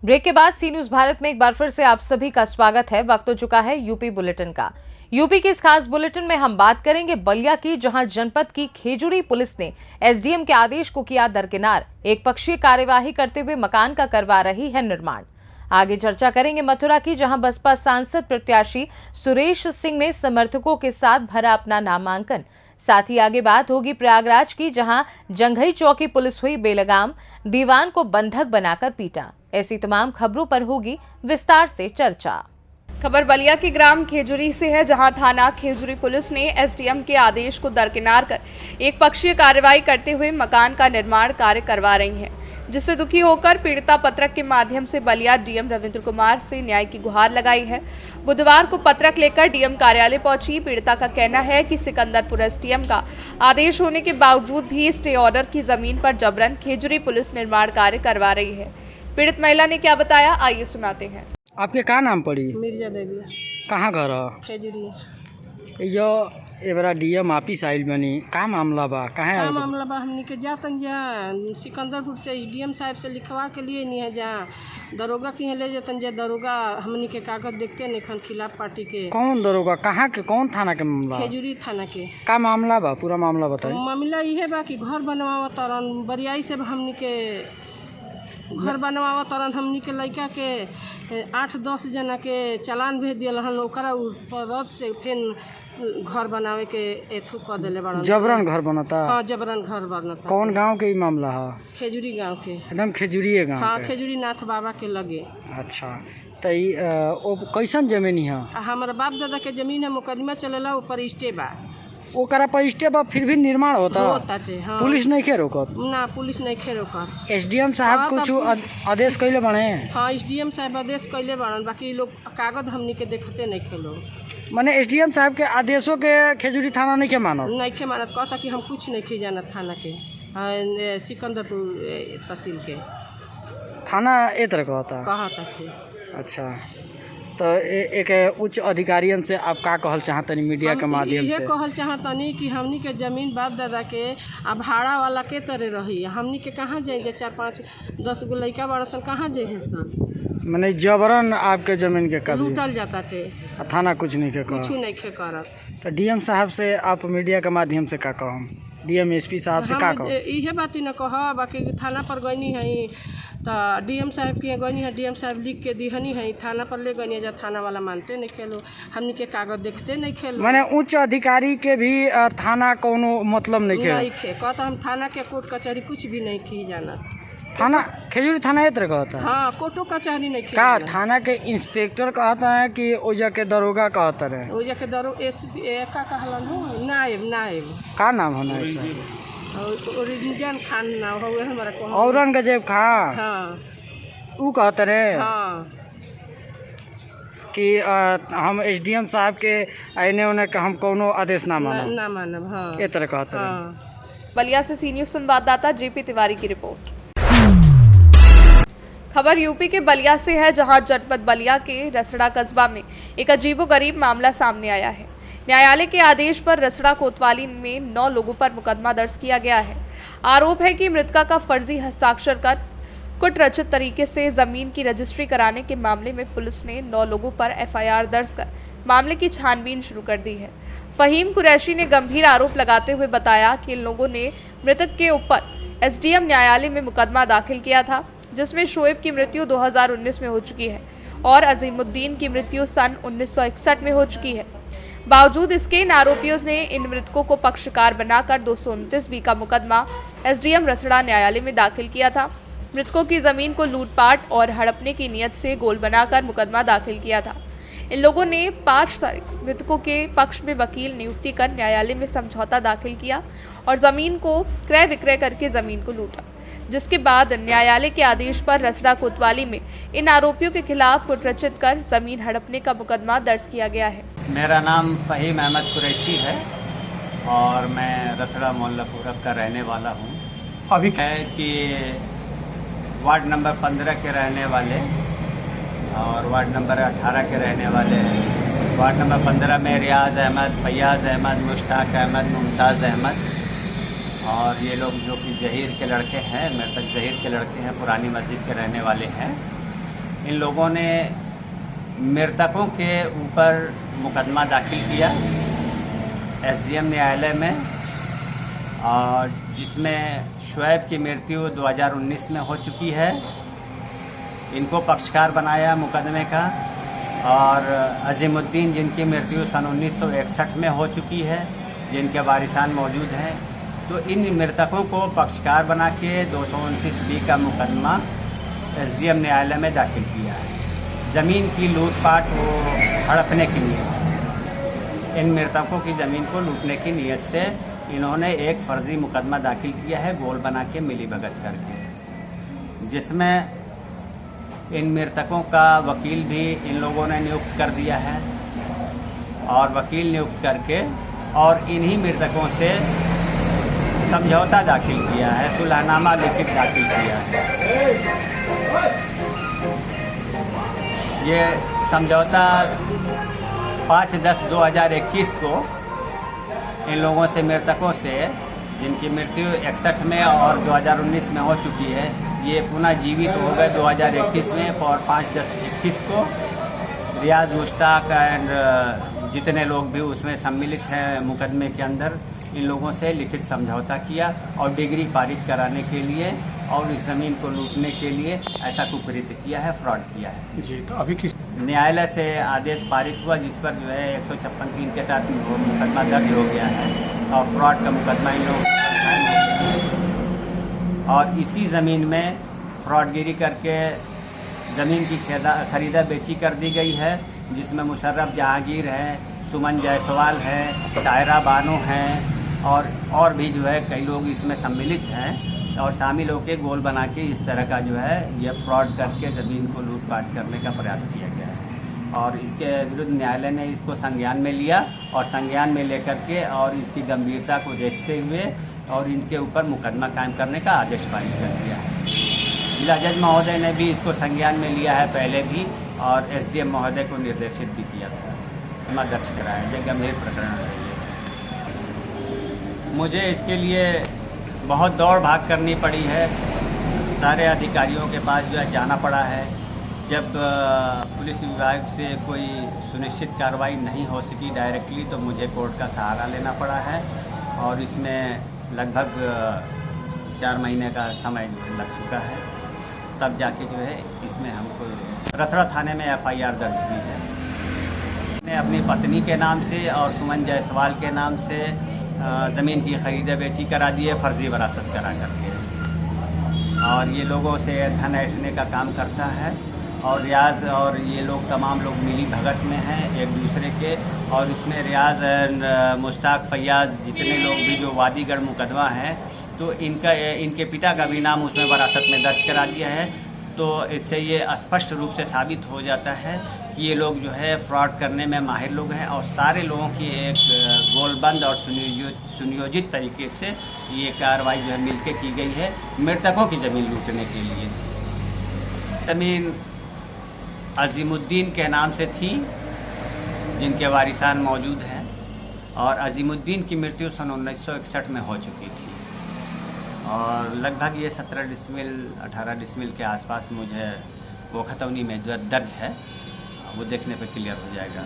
Break के बाद सी news Bharat में एक बार फिर से आप सभी का स्वागत है। वक्त हो चुका है यूपी बुलेटिन का। यूपी के इस खास बुलेटिन में हम बात करेंगे बलिया की, जहां जनपद की खेजूरी पुलिस ने एसडीएम के आदेश को किया दरकिनार। एक पक्षीय कार्यवाही करते हुए मकान का करवा रही है निर्माण। आगे चर्चा करेंगे मथुरा की, जहां बसपा सांसद प्रत्याशी सुरेश सिंह ने समर्थकों के साथ भरा अपना नामांकन। साथ ही आगे बात होगी प्रयागराज की, जहां जंघई चौकी पुलिस हुई बेलगाम, दीवान को बंधक बनाकर पीटा। ऐसी तमाम खबरों पर होगी विस्तार से चर्चा। खबर बलिया के ग्राम खेजूरी से है, जहां थाना खेजूरी पुलिस ने एसडीएम के आदेश को दरकिनार कर एक पक्षीय कार्रवाई करते हुए मकान का निर्माण कार्य करवा रही है, जिससे दुखी होकर पीड़िता पत्रक के माध्यम से बलिया डीएम रविंद्र कुमार से न्याय की गुहार लगाई है। बुधवार को पत्रक लेकर डीएम कार्यालय पहुंची पीड़िता का कहना है कि सिकंदरपुर एसडीएम का आदेश होने के बावजूद भी स्टे ऑर्डर की जमीन पर जबरन खेजूरी पुलिस निर्माण कार्य करवा रही है। पीड़ित महिला ने क्या बताया, आइए सुनाते हैं। आपके का नाम पड़ी? मिर्जा देवी। कहाँ घर है? खेजूरी। जो एबरा डीएम ऑफिस आइल बनी, का मामला बा? कहाँ का मामला बा? हमनी के जातन जहाँ सिकंदरपुर से एसडीएम साहब से लिखवा के लिए नहीं है, जहाँ दरोगा की ले जातन, जहाँ दरोगा हमनी के कागज देखते नहीं खन खिलाफ पार्टी के। कौन दरोगा? कहाँ के? कौन थाना के मामला? खेजूरी थाना के। का मामला बा? पूरा मामला बताइए। मामला ये बा कि घर बनवावा तरन बरियाई से हमनी के घर बनवावा तरन, हमनी के लड़का के 8-10 जना के चालान भेज दिया हन, ओकरा रद से फिर घर बनावे के एथू कर देले बड़न। जबरन घर बनता? हाँ, जबरन घर बनता। कौन गांव के ई मामला है? खेजूरी गांव के। एकदम खेजूरी गांव? हाँ, खेजूरी नाथ बाबा के लगे। अच्छा, तो कैसन जमीन है? हमारा बाप दादा के जमीन है, मुकदमा चलेला, ऊपर स्टे बा। ओकरा पर स्टे बा, फिर भी निर्माण होता? हाँ। पुलिस नहीं खे रोकत? ना, पुलिस नहीं खे रोकत। एसडीएम साहब कुछ आदेश कैले बने? हाँ, एसडीएम साहब आदेश कैले बड़न, बाकी लोग कागज हमनी के देखते नहीं खेलो। माने एसडीएम साहब के आदेशों के खेजूरी थाना नहीं के मानो? नहीं के मानत, कहता कि हम कुछ नहीं खे जाना थाना के, सिकंदरपुर तहसील के थाना ए तरह का होता? कहता कि। अच्छा, तो एक उच्च अधिकारियों से आप का कहल चाहतनी मीडिया के माध्यम से? ये कहल चाहतनी कि हमनी के जमीन बाप दादा के अब भाड़ा वाला के तरह रही, हमनी के कहाँ जाए? 4-5-10 गो लड़का बड़ा सन कहाँ जाए सन? मैंने जबरन आपके जमीन के कभी लूटल जाता थे, थाना कुछ नहीं के कुछ नहीं खे करत। तो डीएम साहब से आप मीडिया के माध्यम से का कहम? डीएम एसपी साहब से का कहम? इहे बात ही न कह, बाकी थाना पर गईनी है तो डीएम साहब के गईनी है, डीएम साहब लिख के दिहनी है, थाना पर ले गईनी है, जब थाना वाला मानते नहीं खेलो, हमनी के कागज देखते नहीं खेलो। मैंने उच्च अधिकारी के भी थाना कोनो मतलब नहीं खे कहता हम थाना के कोर्ट कचहरी कुछ भी नहीं की जाना। थाना खेजूरी थाना ये तरह का होता है? हाँ, कोर्टो कचहरी नहीं का थाना के इंस्पेक्टर कहता है कि ओजा के दरोगा कहता है? ओजा के का कहलन हो, नायब का नाम होना है? रिंजन खान नाम हो हमारा को। औरंगजेब खान? हाँ, ऊ कहते रहे। हाँ, कि हम एसडीएम साहब के आने उन्हें का हम कोनो आदेश ना मानब। हाँ, ये तरह कहते हैं। हाँ। बलिया से सी न्यूज संवाददाता जेपी तिवारी की रिपोर्ट। खबर यूपी के बलिया से है, जहां जनपद बलिया के रसड़ा कस्बा में एक अजीबोगरीब मामला सामने आया है। न्यायालय के आदेश पर रसड़ा कोतवाली में 9 लोगों पर मुकदमा दर्ज किया गया है। आरोप है कि मृतका का फर्जी हस्ताक्षर कर कुटरचित तरीके से जमीन की रजिस्ट्री कराने के मामले में पुलिस ने 9 लोगों पर एफआईआर दर्ज कर मामले की छानबीन शुरू कर दी है। फहीम कुरैशी ने गंभीर आरोप लगाते हुए बताया कि इन लोगों ने मृतक के ऊपर एसडीएम न्यायालय में मुकदमा दाखिल किया था, जिसमें शोएब की मृत्यु 2019 में हो चुकी है और अजीमुद्दीन की मृत्यु सन 1961 में हो चुकी है। बावजूद इसके इन आरोपियों ने इन मृतकों को पक्षकार बनाकर 229B का मुकदमा एसडीएम रसड़ा न्यायालय में दाखिल किया था। मृतकों की जमीन को लूटपाट और हड़पने की नीयत से गोल बनाकर मुकदमा दाखिल किया था। इन लोगों ने 5 तारीख मृतकों के पक्ष में वकील नियुक्ति कर न्यायालय में समझौता दाखिल किया और जमीन को क्रय विक्रय करके जमीन को लूटा, जिसके बाद न्यायालय के आदेश पर रसड़ा कोतवाली में इन आरोपियों के खिलाफ कुटरचित कर जमीन हड़पने का मुकदमा दर्ज किया गया है। मेरा नाम फहीम अहमद कुरैशी है और मैं रसड़ा मोहल्ला पूरब का रहने वाला हूँ। अभी है कि वार्ड नंबर 15 के रहने वाले और वार्ड नंबर 18 के रहने वाले हैं। वार्ड नंबर 15 में रियाज अहमद, फैयाज अहमद, मुश्ताक अहमद, मुमताज़ अहमद और ये लोग जो कि जहीर के लड़के हैं, मृतक जहीर के लड़के हैं, पुरानी मस्जिद के रहने वाले हैं। इन लोगों ने मृतकों के ऊपर मुकदमा दाखिल किया एसडीएम न्यायालय में, और जिसमें शुएब की मृत्यु 2019 में हो चुकी है। इनको पक्षकार बनाया मुकदमे का, और अजीमुद्दीन जिनकी मृत्यु सन 1961 में हो चुकी है, जिनके वारिसान मौजूद हैं, तो इन मृतकों को पक्षकार बना के 229B का मुकदमा एसडीएम न्यायालय में दाखिल किया है। ज़मीन की लूटपाट वो हड़पने की नीयत से, इन मृतकों की ज़मीन को लूटने की नीयत से इन्होंने एक फर्जी मुकदमा दाखिल किया है, गोल बना के मिलीभगत करके, जिसमें इन मृतकों का वकील भी इन लोगों ने नियुक्त कर दिया है, और वकील नियुक्त करके और इन्हीं मृतकों से समझौता दाखिल किया है, सुलहनामा लिखित दाखिल किया है। ये समझौता 5/10/2021 को इन लोगों से, मृतकों से, जिनकी मृत्यु 61 में और 2019 में हो चुकी है, ये पुनः जीवित हो गए 2021 में, और 5/10/21 को रियाज मुश्ताक एंड जितने लोग भी उसमें सम्मिलित हैं मुकदमे के अंदर, इन लोगों से लिखित समझौता किया और डिग्री पारित कराने के लिए और इस ज़मीन को लूटने के लिए ऐसा कुकृत्य किया है, फ्रॉड किया है जी। तो अभी किस न्यायालय से आदेश पारित हुआ, जिस पर जो है 156(3) के तहत मुकदमा दर्ज हो गया है, और फ्रॉड का मुकदमा इन लोगों, और इसी ज़मीन में फ्रॉडगिरी करके ज़मीन की खरीदा बेची कर दी गई है, जिसमें मुशर्रफ जहांगीर है, सुमन जायसवाल है, शायरा बानो हैं, और भी जो है कई लोग इसमें सम्मिलित हैं, और शामिल होकर गोल बना के इस तरह का जो है ये फ्रॉड करके ज़मीन को लूटपाट करने का प्रयास किया गया है। और इसके विरुद्ध न्यायालय ने इसको संज्ञान में लिया, और संज्ञान में लेकर के और इसकी गंभीरता को देखते हुए और इनके ऊपर मुकदमा कायम करने का आदेश पारित कर दिया है। जिला जज महोदय ने भी इसको संज्ञान में लिया है पहले भी, और एसडीएम महोदय को निर्देशित भी किया था, मुकदमा दर्ज कराया। ये गंभीर प्रकरण है। मुझे इसके लिए बहुत दौड़ भाग करनी पड़ी है, सारे अधिकारियों के पास जो है जाना पड़ा है। जब पुलिस विभाग से कोई सुनिश्चित कार्रवाई नहीं हो सकी डायरेक्टली, तो मुझे कोर्ट का सहारा लेना पड़ा है, और इसमें लगभग 4 महीने का समय जो है लग चुका है। तब जाके जो है इसमें हमको रसड़ा थाने में FIR दर्ज हुई है। मैंने अपनी पत्नी के नाम से और सुमन जायसवाल के नाम से ज़मीन की खरीदा बेची करा दी है, फर्जी वरासत करा करके, और ये लोगों से धन ऐंठने का काम करता है। और रियाज और ये लोग तमाम लोग मिली भगत में हैं एक दूसरे के, और इसमें रियाज मुश्ताक फैयाज जितने लोग भी जो वादीगढ़ मुकदमा है, तो इनके पिता का भी नाम उसमें वरासत में दर्ज करा दिया है। तो इससे ये स्पष्ट रूप से साबित हो जाता है कि ये लोग जो है फ्रॉड करने में माहिर लोग हैं, और सारे लोगों की एक गोलबंद और सुनियोजित तरीके से ये कार्रवाई जो है मिलकर की गई है मृतकों की ज़मीन लूटने के लिए। ज़मीन अजीमुद्दीन के नाम से थी, जिनके वारिसान मौजूद हैं, और अजीमुद्दीन की मृत्यु सन 1961 में हो चुकी थी, और लगभग ये 17 डिसमिल 18 डिसमिल के आसपास मुझे वो खतौनी में जो दर्ज है, वो देखने पे क्लियर हो जाएगा।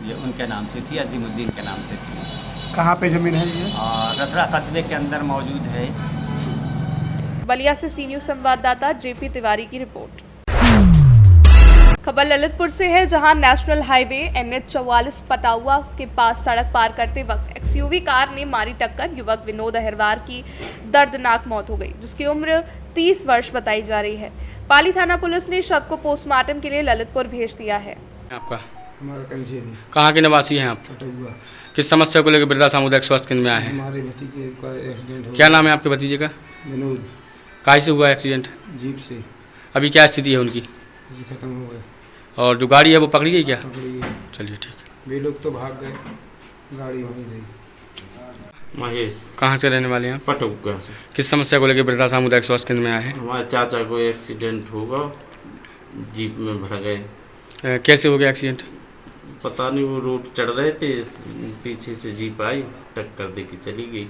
ये उनके नाम से थी, अजीमुद्दीन के नाम से थी। कहाँ पे ज़मीन है ये? और रसड़ा कस्बे के अंदर मौजूद है। बलिया से सी न्यूज़ संवाददाता JP तिवारी की रिपोर्ट। खबर ललितपुर से है, जहां नेशनल हाईवे NH 44 पटाउआ के पास सड़क पार करते वक्त XUV कार ने मारी टक्कर। युवक विनोद अहिरवार की दर्दनाक मौत हो गई, जिसकी उम्र 30 वर्ष बताई जा रही है। पाली थाना पुलिस ने शव को पोस्टमार्टम के लिए ललितपुर भेज दिया है। आपका हमारा कंचेरी कहाँ के निवासी हैं आप? पटुआ। किस समस्या को लेकर बिरला सामुदायिक स्वास्थ्य केंद्र में आए हैं? हमारे भतीजे का एक्सीडेंट हो क्या नाम है आपके भतीजे का? विनोद। काहे से हुआ एक्सीडेंट? जीप से। अभी क्या स्थिति है उनकी? जी खत्म हो गए। और जो गाड़ी है वो पकड़ी गई क्या? पकड़ी गई। चलिए ठीक। वे लोग तो भाग गए, गाड़ी वहीं गई। महेश। कहाँ से रहने वाले हैं? पटुआ से। किस समस्या को लेकर बिरला सामुदायिक स्वास्थ्य केंद्र में आए हैं? हमारे चाचा को एक्सीडेंट होगा, जीप में भर गए। कैसे हो गया एक्सीडेंट? पता नहीं, वो रोड चढ़ रहे थे, पीछे से जीप आई, टक्कर दे के चली गई।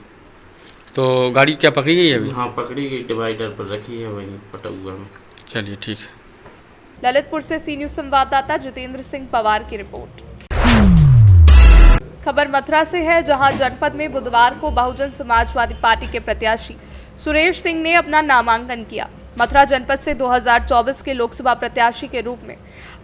तो गाड़ी क्या पकड़ी गई है अभी? हाँ पकड़ी गई, डिवाइडर पर रखी है वहीं पटुआ में। चलिए ठीक है। ललितपुर से सी न्यूज संवाददाता जितेंद्र सिंह पवार की रिपोर्ट। खबर मथुरा से है, जहां जनपद में बुधवार को बहुजन समाजवादी पार्टी के प्रत्याशी सुरेश सिंह ने अपना नामांकन किया। मथुरा जनपद से 2024 के लोकसभा प्रत्याशी के रूप में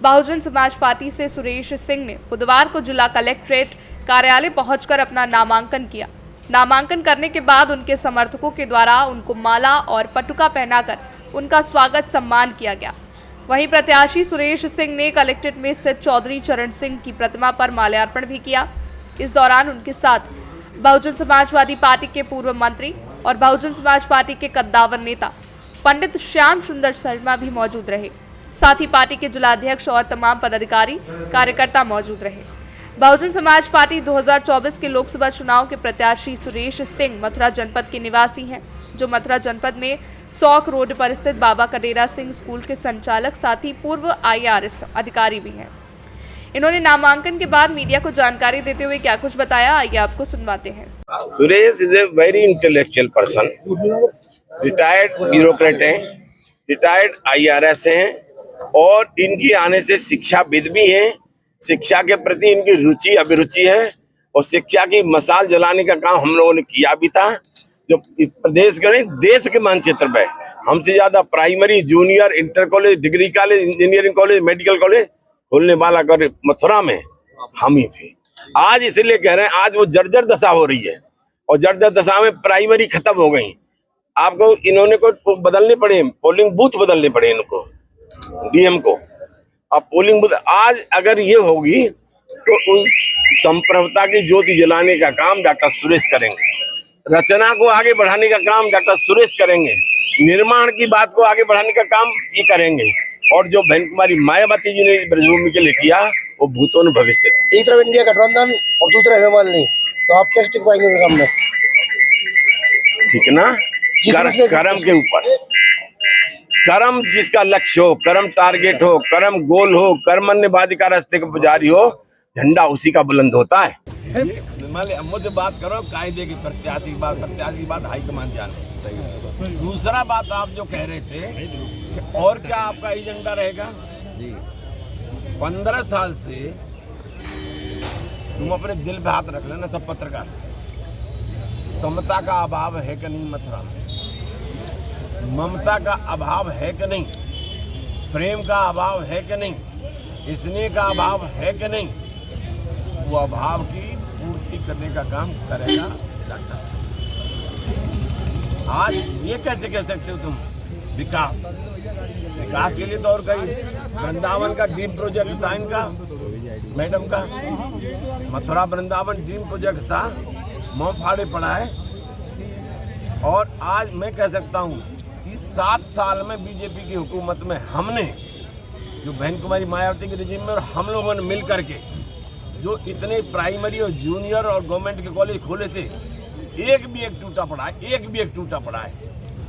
बहुजन समाज पार्टी से सुरेश सिंह ने बुधवार को जिला कलेक्ट्रेट कार्यालय पहुंचकर अपना नामांकन किया। नामांकन करने के बाद उनके समर्थकों के द्वारा उनको माला और पटुका पहनाकर उनका स्वागत सम्मान किया गया। वहीं प्रत्याशी सुरेश सिंह ने कलेक्ट्रेट में स्थित चौधरी चरण सिंह की प्रतिमा पर माल्यार्पण भी किया। इस दौरान उनके साथ बहुजन समाजवादी पार्टी के पूर्व मंत्री और बहुजन समाज पार्टी के कद्दावर नेता पंडित श्याम सुंदर शर्मा भी मौजूद रहे। साथ ही पार्टी के जिलाध्यक्ष और तमाम पदाधिकारी कार्यकर्ता मौजूद रहे। बहुजन समाज पार्टी 2024 के लोकसभा चुनाव के प्रत्याशी सुरेश सिंह मथुरा जनपद के निवासी हैं, जो मथुरा जनपद में सौक रोड पर स्थित बाबा कडेरा सिंह स्कूल के संचालक साथ ही पूर्व IRS अधिकारी भी हैं। इन्होंने नामांकन के बाद मीडिया को जानकारी देते हुए क्या कुछ बताया, आइए आपको सुनवाते हैं। Suresh is a very intellectual person, retired bureaucrat हैं, रिटायर्ड IRS हैं और इनकी आने से शिक्षाविद भी हैं। शिक्षा के प्रति इनकी रुचि अभिरुचि है और शिक्षा की मशाल जलाने का काम हम लोगों ने किया भी था। जो इस प्रदेश के नहीं देश के मानचित्र पे हमसे ज्यादा primary, junior, inter college, degree college, engineering college, medical college खोलने वाला कर मथुरा में हम ही थे। आज इसलिए कह रहे हैं, आज वो जर्जर दशा हो रही है और जर्जर दशा में प्राइमरी खत्म हो गई। आपको इन्होंने को बदलने पड़े, पोलिंग बूथ बदलने पड़े इनको, DM को। अब पोलिंग बूथ आज अगर ये होगी तो उस संप्रभुता की ज्योति जलाने का काम डॉक्टर सुरेश करेंगे, रचना को आगे बढ़ाने का काम डॉक्टर सुरेश करेंगे, निर्माण की बात को आगे बढ़ाने का काम ये करेंगे। और जो बहन कुमारी मायावती जी ने ब्रजभूमि के लिए किया वो भूतों में भविष्य थी। एक तरफ इंडिया गठबंधन और दूसरा हेमंत नहीं, तो आप कैसे टिक पाएंगे सामने? ठीक ना, कर्म के ऊपर, कर्म जिसका लक्ष्य हो, कर्म टारगेट हो, कर्म गोल हो, कर्मण्यवादी का रास्ते का पुजारी हो, झंडा उसी का बुलंद होता है। मुझे बात करो कायदे की, प्रत्याशी की बात हाईकमान जाने। दूसरा बात आप जो कह रहे थे कि और क्या आपका एजेंडा रहेगा? 15 साल से तुम अपने दिल पे हाथ रख लेना सब पत्रकार, समता का अभाव है कि नहीं मथुरा में? ममता का अभाव है कि नहीं? प्रेम का अभाव है कि नहीं? स्नेह का अभाव है कि नहीं? वो अभाव की पूर्ति करने का काम करेगा डॉक्टर। आज ये कैसे कह सकते हो तुम विकास के लिए? तो और कई वृंदावन का ड्रीम प्रोजेक्ट था इनका, मैडम का मथुरा वृंदावन ड्रीम प्रोजेक्ट था, मुँह फाड़े पड़ा है। और आज मैं कह सकता हूँ इस 7 साल में बीजेपी की हुकूमत में हमने जो बहन कुमारी मायावती के रिजीम में और हम लोगों ने मिल करके जो इतने प्राइमरी और जूनियर और गवर्नमेंट के कॉलेज खोले थे, एक भी एक टूटा पड़ा है।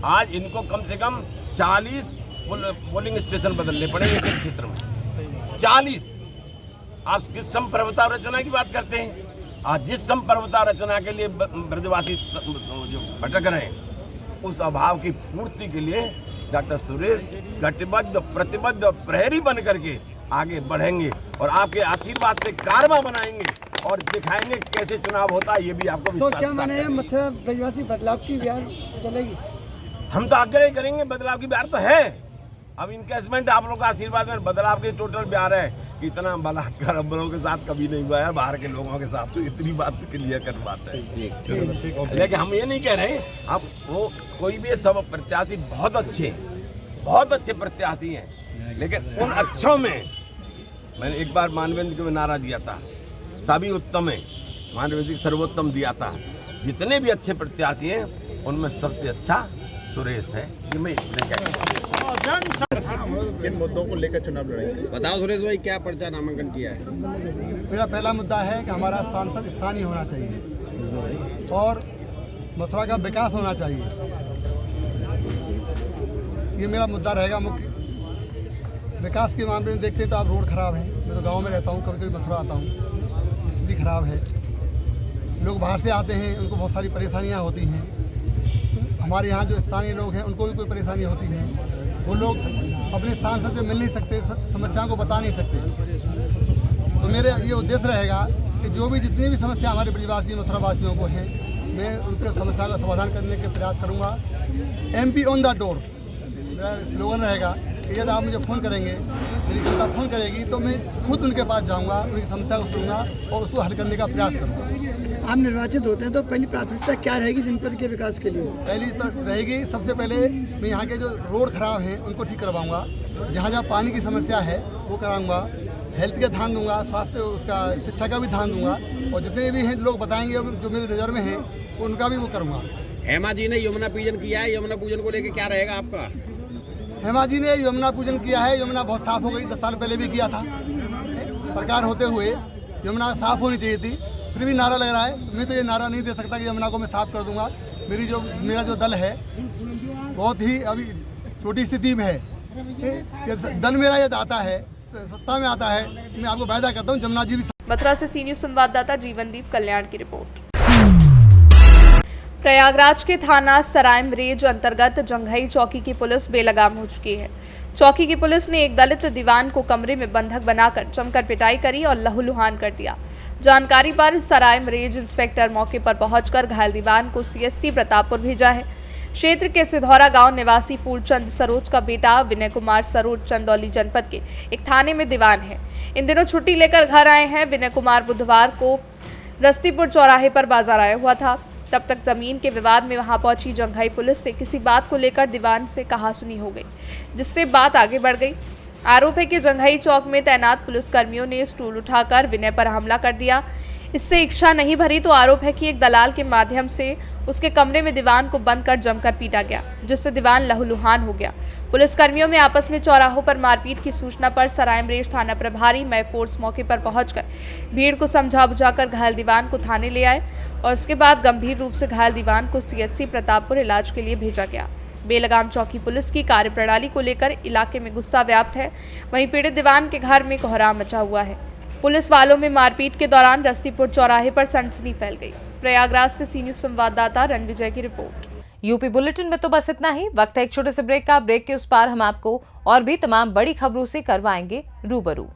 आज इनको कम से कम 40 पोलिंग स्टेशन बदलने पड़ेंगे एक क्षेत्र में। 40। आप किस संप्रभुता रचना की बात करते हैं? आज जिस संप्रभुता रचना के लिए ब्रजवासी जो भटक रहे हैं, उस अभाव की पूर्ति के लिए डॉक्टर सुरेश गठबद्ध प्रतिबद्ध प्रहरी बन करके आगे बढ़ेंगे और आपके आशीर्वाद से कारवा बनाएंगे और दिखाएंगे कैसे चुनाव होता है। ये भी आपको तो क्या माने मथुरा ब्रजवासी बदलाव की बिहार चलेगी? हम तो आग्रह करेंगे, बदलाव की बिहार तो है। अब इनकेसमेंट आप लोगों का आशीर्वाद में बदलाव की टोटल बिहार है कि इतना बलात्कार हम लोगों के साथ कभी नहीं हुआ है, बाहर के लोगों के साथ। तो इतनी बात क्लियर कर बात है। लेकिन हम ये नहीं कह रहे, अब वो कोई भी सब प्रत्याशी बहुत अच्छे प्रत्याशी हैं, लेकिन उन अच्छों में मैंने एक बार मानवेंद्र को नारा दिया था, सभी उत्तम है, मानवेंद्र सर्वोत्तम दिया था। जितने भी अच्छे प्रत्याशी हैं उनमें सबसे अच्छा सुरेश है। ये मैं किन मुद्दों को लेकर चुनाव लड़ेंगे? बताओ सुरेश भाई, क्या पर्चा नामांकन किया है? मेरा पहला मुद्दा है कि हमारा सांसद स्थानीय होना चाहिए और मथुरा का विकास होना चाहिए। ये मेरा मुद्दा रहेगा मुख्य। विकास के मामले में देखते तो आप रोड खराब है। मैं तो गांव में रहता हूँ, कभी कभी मथुरा आता हूँ, स्थिति खराब है। लोग बाहर से आते हैं, उनको बहुत सारी परेशानियाँ होती हैं। हमारे यहाँ जो स्थानीय लोग हैं उनको भी कोई परेशानी होती है। वो लोग अपने सांसद से मिल नहीं सकते, समस्याओं को बता नहीं सकते। तो मेरे ये उद्देश्य रहेगा कि जो भी जितनी भी समस्या हमारे ब्रिजवासी मथुरा वासियों को हैं, मैं उनके समस्या का समाधान करने के प्रयास करूंगा। MP ऑन द डोर मेरा स्लोगन रहेगा कि यदि आप मुझे फ़ोन करेंगे, मेरी जनता फ़ोन करेगी तो मैं खुद उनके पास जाऊंगा, उनकी समस्या को सुनूंगा और उसको हल करने का प्रयास करूंगा। आप निर्वाचित होते हैं तो पहली प्राथमिकता क्या रहेगी जनपद के विकास के लिए? पहली रहेगी, सबसे पहले मैं यहाँ के जो रोड खराब हैं उनको ठीक करवाऊँगा, जहाँ जहाँ पानी की समस्या है वो कराऊँगा, हेल्थ का ध्यान दूंगा, स्वास्थ्य उसका शिक्षा का भी ध्यान दूंगा, और जितने भी हैं लोग बताएंगे जो मेरे नज़र में हैं उनका भी वो करूँगा। हेमा जी ने यमुना पूजन किया है, यमुना पूजन को लेकर क्या रहेगा आपका? हेमा जी ने यमुना पूजन किया है, यमुना बहुत साफ़ हो गई, 10 साल पहले भी किया था। सरकार होते हुए यमुना साफ़ होनी चाहिए थी, फिर भी नारा लग रहा है। मैं तो ये नारा नहीं दे सकता कि यमुना को मैं साफ़ कर दूंगा। मेरा जो दल है बहुत ही अभी छोटी स्थिति में है। दल मेरा यदि आता है, सत्ता में आता है, मैं आपको वायदा करता हूँ जमुना जी भी। मथुरा से सी न्यूज़ संवाददाता जीवनदीप कल्याण की रिपोर्ट। प्रयागराज के थाना सरायमरेज अंतर्गत जंघई चौकी की पुलिस बेलगाम हो चुकी है। चौकी की पुलिस ने एक दलित दीवान को कमरे में बंधक बनाकर जमकर पिटाई करी और लहूलुहान कर दिया। जानकारी पर सरायमरेज इंस्पेक्टर मौके पर पहुंचकर घायल दीवान को CSC प्रतापपुर भेजा है। क्षेत्र के सिधौरा गांव निवासी फूलचंद सरोज का बेटा विनय कुमार सरोज चंदौली जनपद के एक थाने में दीवान है। इन दिनों छुट्टी लेकर घर आए हैं। विनय कुमार बुधवार को रस्तीपुर चौराहे पर बाजार आया हुआ था। तब तक जमीन के विवाद में वहां पहुंची जंघई पुलिस से किसी बात को लेकर दीवान से कहासुनी हो गई, जिससे बात आगे बढ़ गई। आरोप है कि जंघई चौक में तैनात पुलिसकर्मियों ने स्टूल उठाकर विनय पर हमला कर दिया। इससे इच्छा नहीं भरी तो आरोप है कि एक दलाल के माध्यम से उसके कमरे में दीवान को बंद कर जमकर पीटा गया, जिससे दीवान लहूलुहान हो गया। पुलिसकर्मियों में आपस में चौराहों पर मारपीट की सूचना पर सरायमरेज थाना प्रभारी मय फोर्स मौके पर पहुंचकर भीड़ को समझा बुझाकर घायल दीवान को थाने ले आए और उसके बाद गंभीर रूप से घायल दीवान को CHC प्रतापपुर इलाज के लिए भेजा गया। बेलगाम चौकी पुलिस की कार्यप्रणाली को लेकर इलाके में गुस्सा व्याप्त है। वहीं पीड़ित दीवान के घर में कोहराम मचा हुआ है। पुलिस वालों में मारपीट के दौरान रस्तीपुर चौराहे पर सनसनी फैल गई। प्रयागराज से सी न्यूज़ संवाददाता रणविजय की रिपोर्ट। यूपी बुलेटिन में तो बस इतना ही। वक्त है एक छोटे से ब्रेक का। ब्रेक के उस पार हम आपको और भी तमाम बड़ी खबरों से करवाएंगे रूबरू।